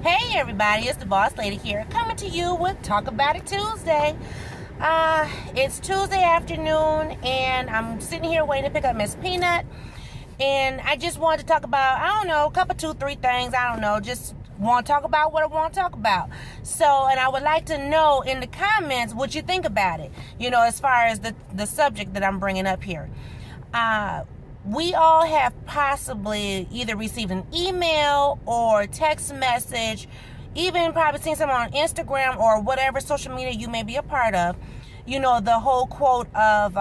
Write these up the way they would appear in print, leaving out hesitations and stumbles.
Hey everybody, it's the Boss Lady here, coming to you with Talk About It Tuesday. It's Tuesday afternoon, and I'm sitting here waiting to pick up Miss Peanut. And I just wanted to talk about, a couple, 2, 3 things. Just want to talk about what I want to talk about. So, and I would like to know in the comments what you think about it, as far as the subject that I'm bringing up here. We all have possibly either received an email or text message, even probably seen someone on Instagram or whatever social media you may be a part of. The whole quote of,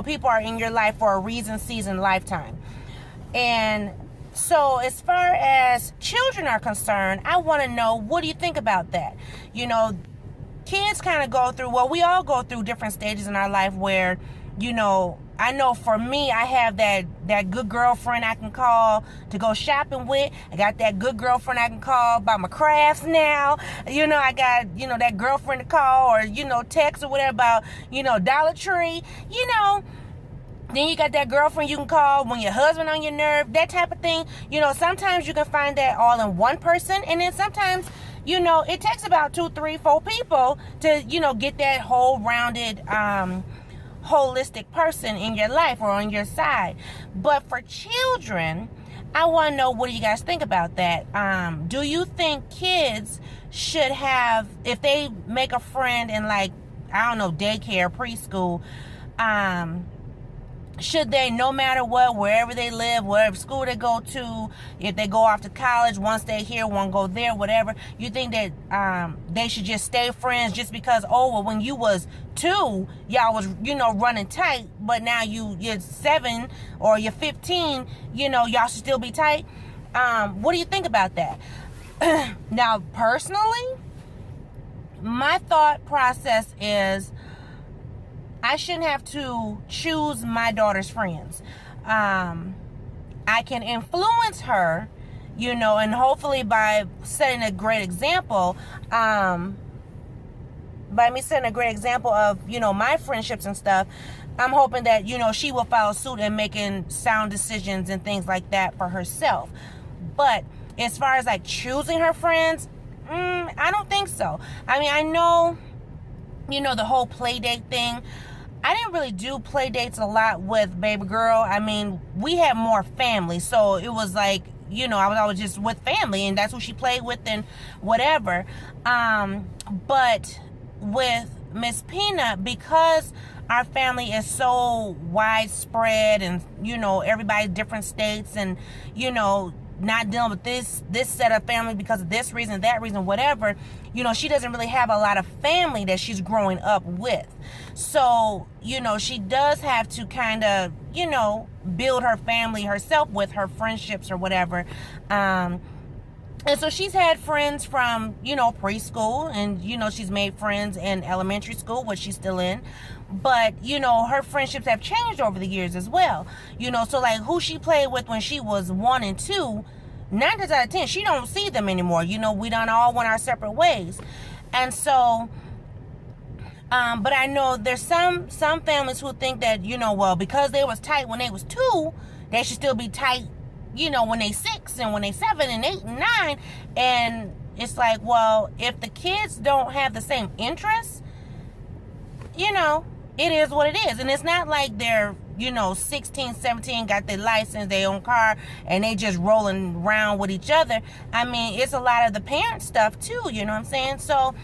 people are in your life for a reason, season, lifetime. And so as far as children are concerned, I want to know, what do you think about that? Kids kind of go through, we all go through different stages in our life where, I know for me, I have that good girlfriend I can call to go shopping with. I got that good girlfriend I can call about my crafts now. I got, that girlfriend to call or, text or whatever about, Dollar Tree. Then you got that girlfriend you can call when your husband on your nerve, that type of thing. Sometimes you can find that all in one person. And then sometimes, it takes about 2, 3, 4 people to, get that whole rounded, holistic person in your life or on your side. But for children, I want to know, what do you guys think about that? Do you think kids should have, if they make a friend in daycare, preschool, should they, no matter what, wherever they live, wherever school they go to, if they go off to college, one stay here, one go there, whatever, you think that they should just stay friends just because, when you was 2, y'all was, running tight, but now you're 7 or you're 15, y'all should still be tight? What do you think about that? Now, personally, my thought process is, I shouldn't have to choose my daughter's friends. I can influence her, and hopefully by setting a great example, by me setting a great example of, my friendships and stuff, I'm hoping that, she will follow suit and making sound decisions and things like that for herself. But as far as choosing her friends, I don't think so. I know, the whole play date thing. I didn't really do play dates a lot with baby girl. We had more family, so it was I was always just with family, and that's who she played with and whatever. But with Miss Peanut, because our family is so widespread and, everybody's different states and, not dealing with this set of family because of this reason, that reason, whatever, she doesn't really have a lot of family that she's growing up with. So, she does have to kind of, build her family herself with her friendships or whatever. And so she's had friends from, preschool, and, she's made friends in elementary school, which she's still in. But, her friendships have changed over the years as well. So who she played with when she was 1 and 2, 9 times out of 10, she don't see them anymore. We done all went our separate ways. And so, but I know there's some families who think that, because they was tight when they was 2, they should still be tight, when they 6 and when they 7 and 8 and 9. And it's if the kids don't have the same interests, it is what it is. And it's not like they're, 16, 17, got their license, their own car, and they just rolling around with each other. It's a lot of the parent stuff too, you know what I'm saying? So,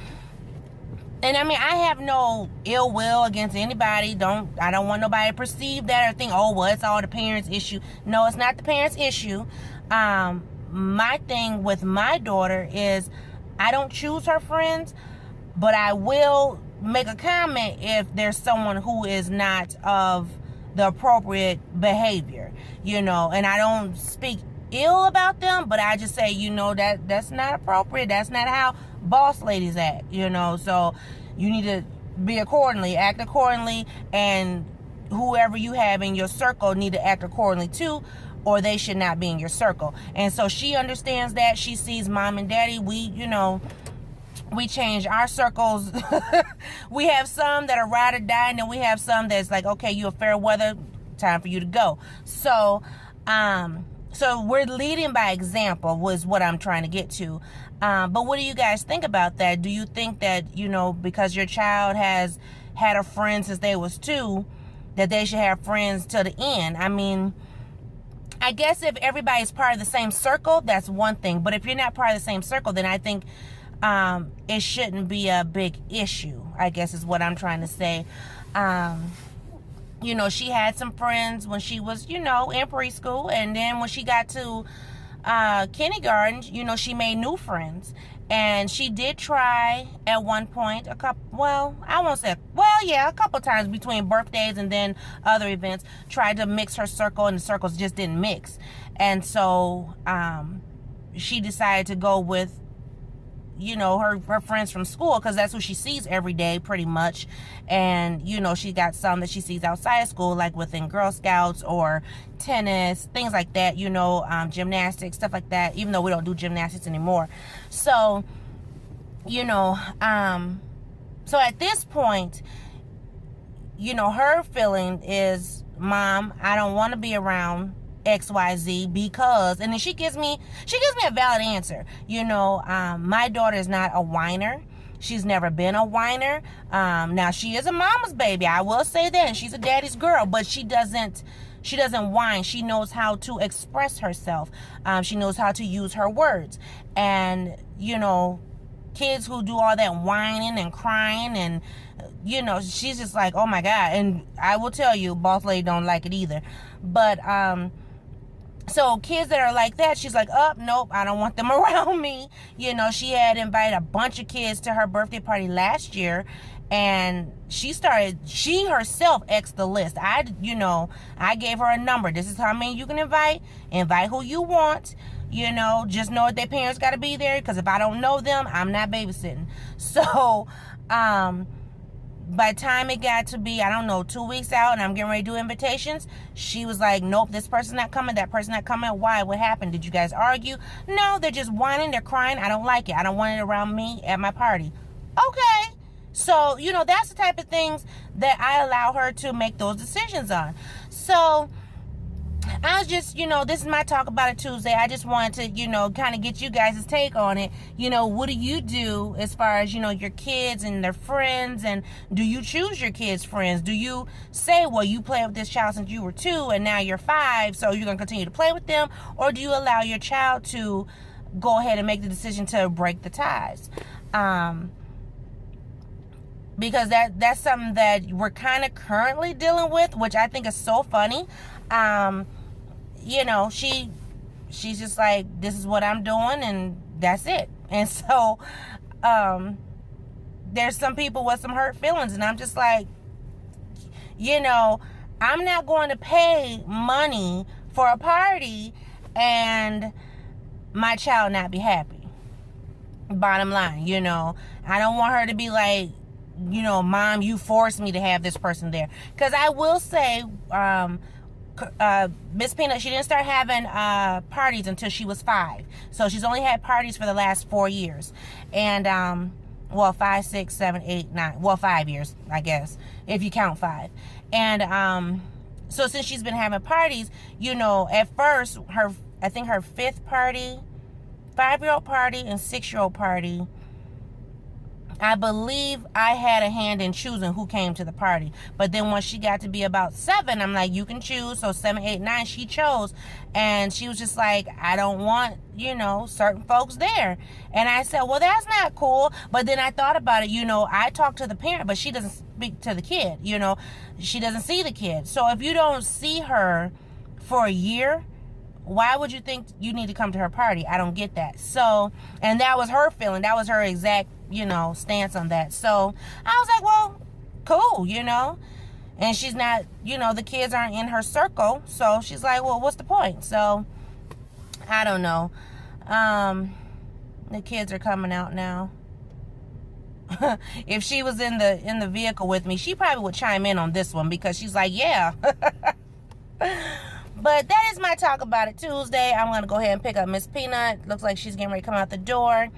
and I have no ill will against anybody. I don't want nobody to perceive that or think, it's all the parents' issue. No, it's not the parents' issue. My thing with my daughter is, I don't choose her friends, but I will make a comment if there's someone who is not of the appropriate behavior, and I don't speak ill about them, but I just say, that's not appropriate. That's not how boss ladies act, so you need to act accordingly, and whoever you have in your circle need to act accordingly too, or they should not be in your circle. And so she understands that. She sees mom and daddy, we change our circles. We have some that are ride or die, and then we have some that's okay, you're a fair weather, time for you to go. So So we're leading by example was what I'm trying to get to. But what do you guys think about that? Do you think that, you know, because your child has had a friend since they was 2, that they should have friends till the end? I mean, I guess if everybody's part of the same circle, that's one thing. But if you're not part of the same circle, then I think it shouldn't be a big issue, I guess is what I'm trying to say. You know, she had some friends when she was, you know, in preschool. And then when she got to kindergarten, you know, she made new friends. And she did try at one point a couple times between birthdays and then other events, tried to mix her circle, and the circles just didn't mix. And so she decided to go with, you know, her friends from school, because that's who she sees every day pretty much. And, you know, she got some that she sees outside of school, like within Girl Scouts or tennis, things like that, you know, gymnastics, stuff like that, even though we don't do gymnastics anymore. So, you know, so at this point, you know, her feeling is, Mom, I don't want to be around XYZ because, and then she gives me a valid answer. You know, my daughter is not a whiner. She's never been a whiner. Now she is a mama's baby, I will say that, and she's a daddy's girl, but she doesn't whine. She knows how to express herself. She knows how to use her words. And, you know, kids who do all that whining and crying, and, you know, she's just like, oh my God. And I will tell you, boss lady don't like it either. But, so kids that are like that, she's like, oh, nope, I don't want them around me. You know, she had invited a bunch of kids to her birthday party last year, and she herself X'd the list. I gave her a number. This is how many you can invite who you want. You know, just know that their parents got to be there, because if I don't know them, I'm not babysitting. So, by the time it got to be, I don't know, 2 weeks out and I'm getting ready to do invitations, she was like, nope, this person's not coming, that person's not coming. Why? What happened? Did you guys argue? No, they're just whining, they're crying. I don't like it. I don't want it around me at my party. Okay. So, you know, that's the type of things that I allow her to make those decisions on. So, I was just, you know, this is my Talk About It Tuesday. I just wanted to, you know, kind of get you guys' take on it. You know, what do you do as far as, you know, your kids and their friends? And do you choose your kids' friends? Do you say, well, you played with this child since you were 2 and now you're 5, so you're going to continue to play with them? Or do you allow your child to go ahead and make the decision to break the ties? Because that's something that we're kind of currently dealing with, which I think is so funny. You know, she's just like, this is what I'm doing, and that's it. And so, there's some people with some hurt feelings, and I'm just like, you know, I'm not going to pay money for a party and my child not be happy. Bottom line, you know, I don't want her to be like, you know, Mom, you forced me to have this person there. Because I will say, Miss Peanut, she didn't start having parties until she was 5. So she's only had parties for the last 4 years. And, 5, 6, 7, 8, 9. Well, 5 years, I guess, if you count 5. And so since she's been having parties, you know, at first, I think her 5th party, 5-year-old party and 6-year-old party, I believe I had a hand in choosing who came to the party. But then once she got to be about 7, I'm like, you can choose. So 7, 8, 9, she chose. And she was just like, I don't want, you know, certain folks there. And I said, well, that's not cool. But then I thought about it. You know, I talk to the parent, but she doesn't speak to the kid. You know, she doesn't see the kid. So if you don't see her for a year, why would you think you need to come to her party? I don't get that. So, and that was her feeling. That was her exact, you know, stance on that. So I was like, well, cool, you know. And she's not, you know, the kids aren't in her circle. So she's like, well, what's the point? So I don't know. The kids are coming out now. If she was in the vehicle with me, she probably would chime in on this one, because she's like, yeah. But that is my Talk About It Tuesday. I'm going to go ahead and pick up Miss Peanut. Looks like she's getting ready to come out the door.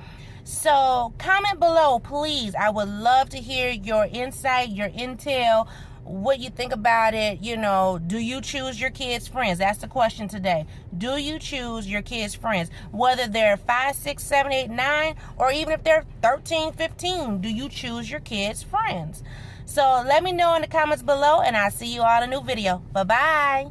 So comment below, please. I would love to hear your insight, your intel. what you think about it. You know, do you choose your kids' friends? That's the question today. Do you choose your kids' friends? Whether they're 5, 6, 7, 8, 9, or even if they're 13, 15, do you choose your kids' friends? So let me know in the comments below, and I'll see you all in a new video. Bye-bye.